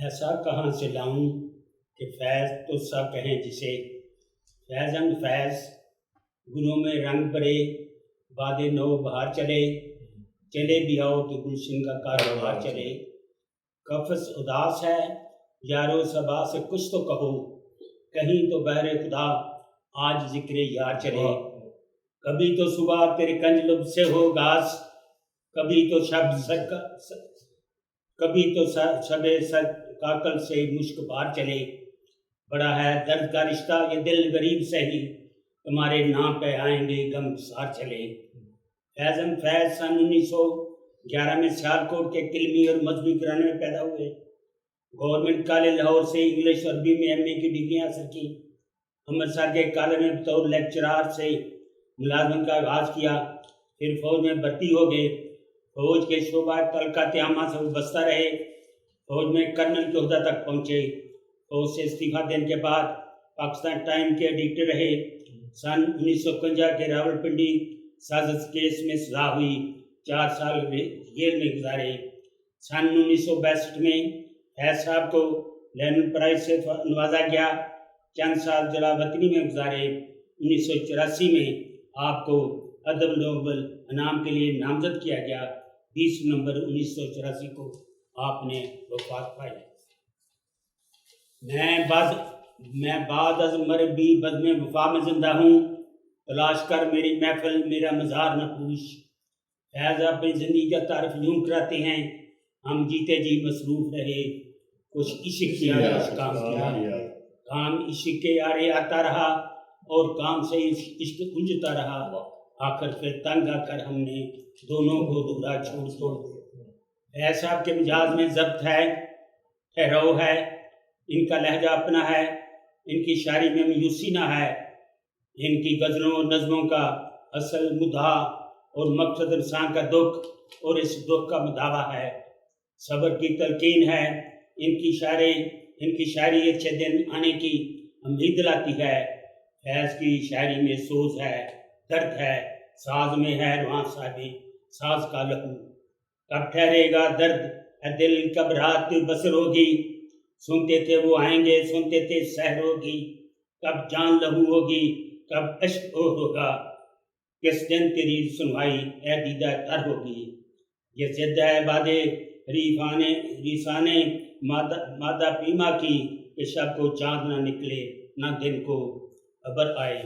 ایسا کہاں سے لاؤں کہ فیض تو سب کہیں جسے، فیضاً فیض گلوں میں رنگ بھرے، باد نو بہار چلے، چلے بھی آؤ کہ گلشن کا کاروبار چلے۔ قفس اداس ہے یارو صبا سے کچھ تو کہو، کہیں تو بہر خدا آج ذکر یار چلے۔ کبھی تو صبح تیرے کنج لب سے ہو گاس، کبھی تو شب شب سر کاکل سے مشک پار چلے۔ بڑا ہے درد کا رشتہ یہ دل غریب سہی، تمہارے نام پہ آئیں گے غم سار چلے۔ فیضاً فیض سن 1911 میں سیالکوٹ کے قلمی اور مذہبی گھرانے میں پیدا ہوئے۔ گورنمنٹ کالج لاہور سے انگلش اور عربی میں ایم اے کی ڈگری حاصل کی۔ امرتسر کے کالج میں بطور لیکچرار سے ملازمت کا آغاز کیا، پھر فوج میں بھرتی ہو گئے۔ فوج کے شعبہ تلقات عامہ سے وابستہ رہے، فوج میں کرنل کے عہدہ تک پہنچے۔ فوج سے استعفیٰ دینے کے بعد پاکستان ٹائم کے ایڈیٹر رہے۔ سن 1951 کے راولپنڈی سازش کیس میں سزا ہوئی، 4 سال جیل میں گزارے۔ سن 1962 میں فیض صاحب کو لینن پرائز سے نوازا گیا، چند سال جلا وطنی میں گزارے۔ 1984 میں آپ کو ادب نوبل انعام کے لیے نامزد کیا گیا۔ 20 نومبر 1984 کو آپ نے وفات پائی۔ میں بعد از مربی بزم وفا میں زندہ ہوں، تلاش کر میری محفل میرا مزار نہ پوچھ۔ فیض اپنی زندگی کا تعارف یوں کراتے ہیں، ہم جیتے جی مصروف رہے، کچھ عشق کیا کچھ کام کیا، کام عشق کے آڑے آتا رہا اور کام سے عشق الجھتا رہا، آخر پھر تنگ آ کر ہم نے دونوں کو دورا چھوڑ توڑ۔ فیض صاحب کے مزاج میں ضبط ہے، ٹھہراؤ ہے، ان کا لہجہ اپنا ہے، ان کی شاعری میں میوسی نہ ہے۔ ان کی غزلوں اور نظموں کا اصل مدعا اور مقصد انسان کا دکھ اور اس دکھ کا مداوع ہے، صبر کی تلقین ہے۔ ان کی شاعری اچھے دن آنے کی امید دلاتی ہے۔ فیض کی شاعری میں سوز ہے، درد ہے، ساز میں ہے رواں صاحب ساز کا لہو۔ کب ٹھہرے گا درد اے دل، کب رات بسر ہوگی، سنتے تھے وہ آئیں گے، سنتے تھے سحر ہوگی، کب جان لہو ہوگی، کب عشق ہوگا، کس دن تیری سنوائی اے دیدہ تر ہوگی۔ یہ ضد ہے باد ریسانے مادہ پیما کی، کہ شب کو چاند نہ نکلے نہ دن کو ابر آئے۔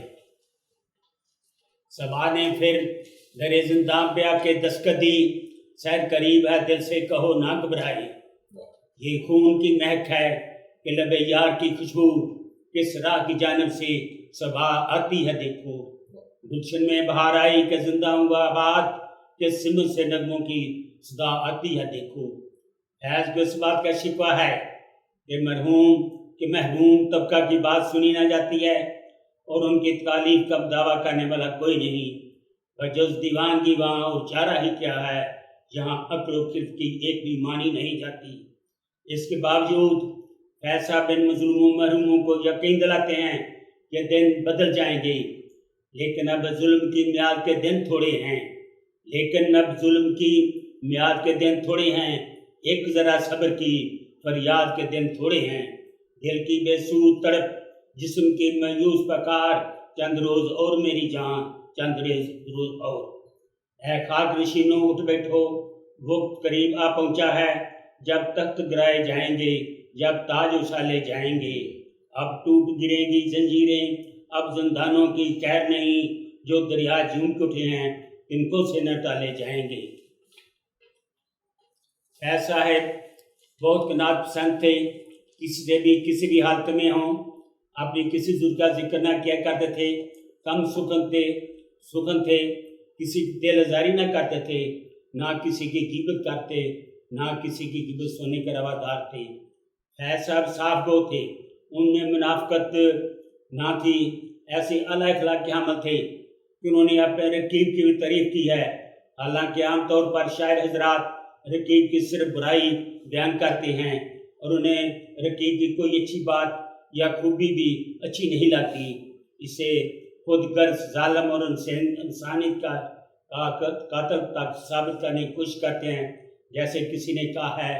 صبا نے پھر در زنداں پہ آ کے دستک دی، سحر قریب ہے دل سے کہو نہ گھبرائے۔ یہ خون کی مہک ہے کہ لب یار کی خوشبو، کس راہ کی جانب سے صبا آتی ہے دیکھو۔ گلشن میں بہار آئی کہ زندہ ہوں گا آباد، کس سمت سے نغموں کی صدا آتی ہے دیکھو۔ فیض کو اس بات کا شکوہ ہے کہ محروم طبقہ کی بات سنی نہ جاتی ہے اور ان کی تکالیف کا دعویٰ کرنے والا کوئی نہیں، بجز دیوانگی وہاں اور چارہ ہی کیا ہے جہاں عقل و خرد کی ایک بھی مانی نہیں جاتی۔ اس کے باوجود فیض صاحب ان مظلوموں محروموں کو یقین دلاتے ہیں کہ دن بدل جائیں گے، لیکن اب ظلم کی میعاد کے دن تھوڑے ہیں، ایک ذرا صبر کی فریاد کے دن تھوڑے ہیں۔ دل کی بے سود تڑپ، جسم کی مایوس پکار، چند روز اور میری جان، چند روز اور۔ اے خاک نشینوں اٹھ بیٹھو، وقت قریب آ پہنچا ہے، جب تخت گرائے جائیں گے، جب تاج اچھالے جائیں گے۔ اب ٹوٹ گریں گی زنجیریں، اب زندانوں کی قید نہیں، جو دریا جھوم اٹھے ہیں ان کو سے نہ ٹالے جائیں گے۔ فیض صاحب بہت قناعت پسند تھے، کسی سے بھی کسی بھی حالت میں ہوں اپنی کسی ضرورت کا ذکر نہ کیا کرتے تھے، کم سخن تھے، کسی کی دل آزاری نہ کرتے تھے، نہ کسی کی غیبت کرتے، نہ کسی کی غیبت سننے کے روادار تھے۔ فیض صاحب صاف گو تھے، ان میں منافقت نہ تھی، ایسے اعلیٰ اخلاق کے حامل تھے کہ انہوں نے اپنے رقیب کی بھی تعریف کی ہے۔ حالانکہ عام طور پر شاعر حضرات رقیب کی صرف برائی بیان کرتے ہیں اور انہیں رقیب کی کوئی اچھی بات یا خوبی بھی اچھی نہیں لگتی، اسے خود غرض ظالم اور انسانیت کا قاتل تک ثابت کرنے کی کوشش کرتے ہیں۔ جیسے کسی نے کہا ہے،